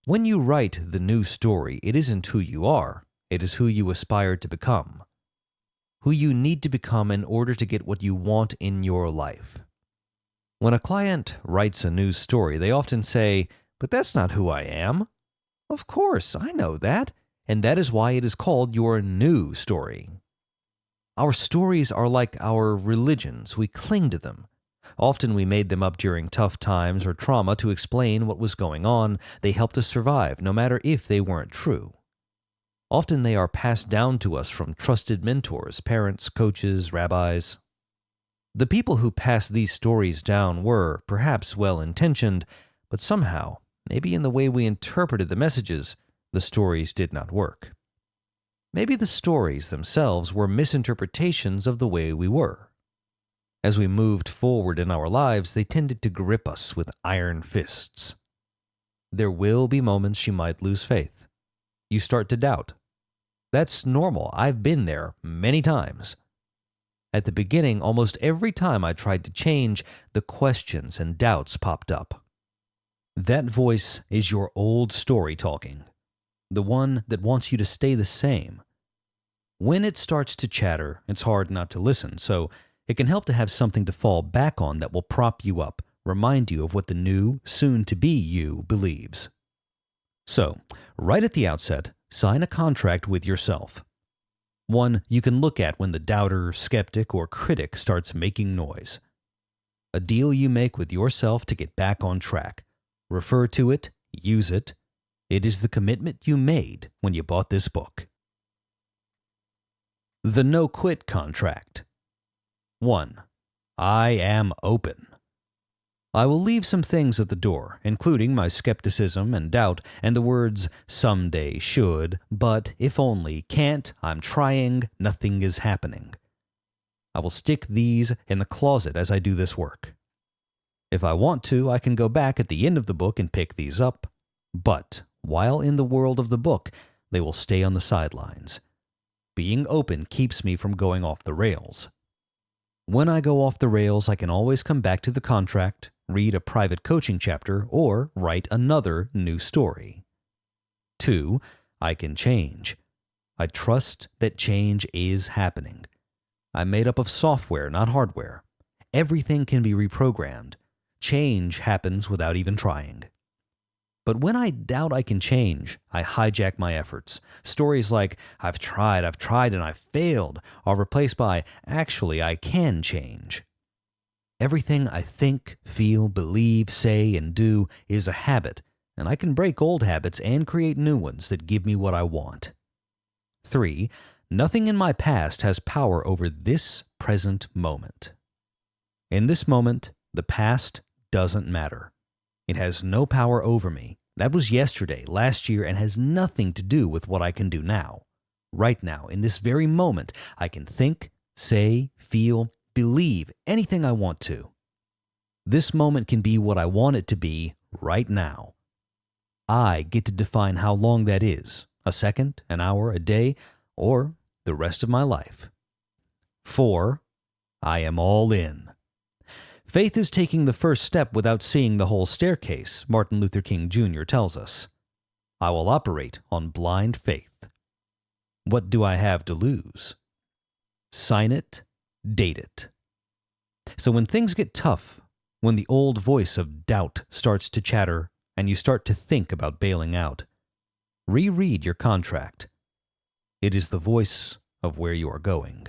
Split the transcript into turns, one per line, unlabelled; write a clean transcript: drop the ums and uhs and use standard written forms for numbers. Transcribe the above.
When you write the new story, it isn't who you are, it is who you aspire to become. Who you need to become in order to get what you want in your life. When a client writes a new story, they often say, "But that's not who I am." Of course, I know that, and that is why it is called your new story. Our stories are like our religions. We cling to them. Often we made them up during tough times or trauma to explain what was going on. They helped us survive, no matter if they weren't true. Often they are passed down to us from trusted mentors, parents, coaches, rabbis. The people who passed these stories down were, perhaps, well-intentioned, but somehow, maybe in the way we interpreted the messages, the stories did not work. Maybe the stories themselves were misinterpretations of the way we were. As we moved forward in our lives, they tended to grip us with iron fists. There will be moments you might lose faith. You start to doubt. That's normal. I've been there many times. At the beginning, almost every time I tried to change, the questions and doubts popped up. That voice is your old story talking, the one that wants you to stay the same. When it starts to chatter, it's hard not to listen, so it can help to have something to fall back on that will prop you up, remind you of what the new, soon-to-be you believes. So, right at the outset, sign a contract with yourself. One you can look at when the doubter, skeptic, or critic starts making noise. A deal you make with yourself to get back on track. Refer to it, use it. It is the commitment you made when you bought this book. The No-Quit Contract. 1. I am open. I will leave some things at the door, including my skepticism and doubt, and the words someday, should, but, if only, can't, I'm trying, nothing is happening. I will stick these in the closet as I do this work. If I want to, I can go back at the end of the book and pick these up, but while in the world of the book, they will stay on the sidelines. Being open keeps me from going off the rails. When I go off the rails, I can always come back to the contract, read a private coaching chapter, or write another new story. 2. I can change. I trust that change is happening. I'm made up of software, not hardware. Everything can be reprogrammed. Change happens without even trying. But when I doubt I can change, I hijack my efforts. Stories like, I've tried, and I've failed, are replaced by, actually, I can change. Everything I think, feel, believe, say, and do is a habit, and I can break old habits and create new ones that give me what I want. 3. Nothing in my past has power over this present moment. In this moment, the past doesn't matter. It has no power over me. That was yesterday, last year, and has nothing to do with what I can do now. Right now, in this very moment, I can think, say, feel, believe anything I want to. This moment can be what I want it to be right now. I get to define how long that is, a second, an hour, a day, or the rest of my life. 4. I am all in. Faith is taking the first step without seeing the whole staircase, Martin Luther King Jr. tells us. I will operate on blind faith. What do I have to lose? Sign it, date it. So when things get tough, when the old voice of doubt starts to chatter and you start to think about bailing out, reread your contract. It is the voice of where you are going.